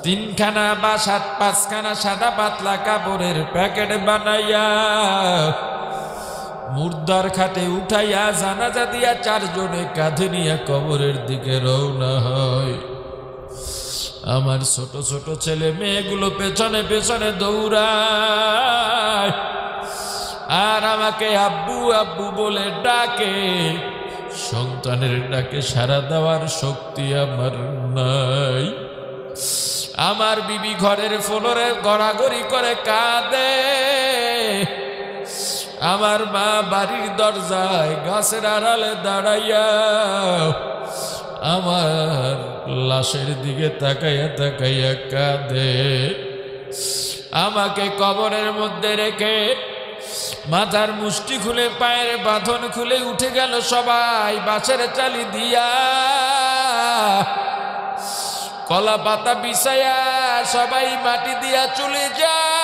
তিনখানা বা পাঁচখানা সাদা পাতলা কাপড়ের প্যাকেট বানাইয়া মুর্দার খাটে উঠাইয়া জানাজা দিয়া চারজনে কাঁধে নিয়ে কবরের দিকে রওনা হয়। আমার ছোট ছোট ছেলে মেয়েগুলো পেছনে পেছনে দৌড়ায় আর আমাকে আব্বু আব্বু বলে ডাকে। সন্তানের ডাকে সাড়া দেওয়ার শক্তি আমার নাই। আমার বিবি ঘরের ফ্লোরে গড়াগড়ি করে কাঁদে। আমার মা বাড়ির দরজায় গাছের আড়ালে দাঁড়াইয়া আমার লাশের দিকে তাকাইয়া তাকাইয়া কাঁদে। আমাকে কবরের মধ্যে রেখে মাথার মুষ্টি খুলে পায়ের বাঁধন খুলে উঠে গেল সবাই বাঁশের চালি দিয়া। কলা পাতা বিছায়া সবাই মাটি দিয়া চলে যায়।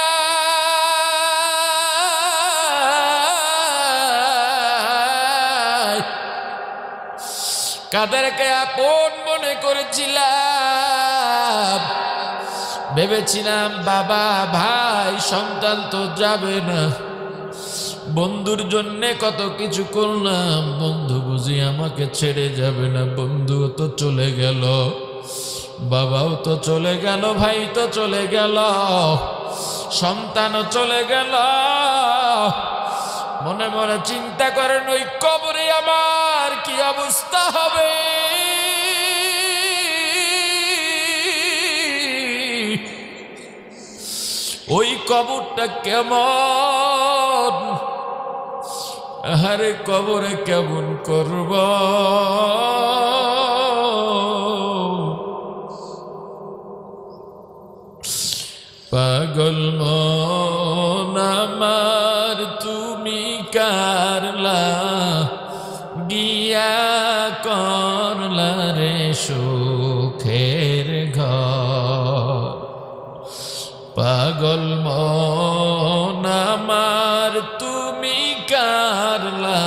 কাদেরকে আপন মনে করেছিলাম, ভেবেছিলাম বাবা ভাই সন্তান তো যাবে না। বন্ধুর জন্য কত কিছু করলাম, বন্ধু বুঝি আমাকে ছেড়ে যাবে না। বন্ধুও তো চলে গেল, বাবাও তো চলে গেল, ভাই তো চলে গেল, সন্তানও চলে গেল। মনে মনে চিন্তা করেন ওই কবরে আমার কি অবস্থা হবে। ওই কবরটা কেমন, আরে কবরে কেমন করব। পাগল মন আমার তুমি কারলা গিয়া করলা রে সুখের ঘর। পাগল মন আমার তুমি কারলা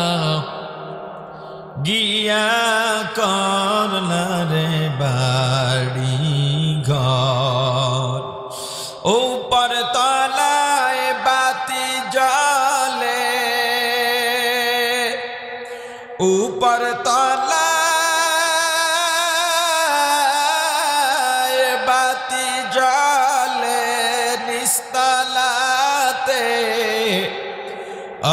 গিয়া করলা রে বাড়ি ঘর। উপর তলায় বাতি জ্বলে, উপর তলায় বাতি জ্বলে, নিস্তলাতে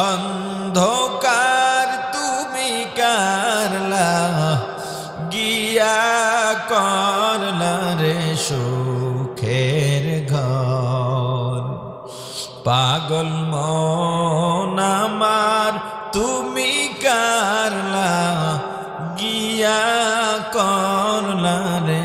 অন্ধকার তুমি কারলা গিয়া করলা রে সুখের ঘর। পাগল মন আমার তুমি কারলা গিয়া করলা রে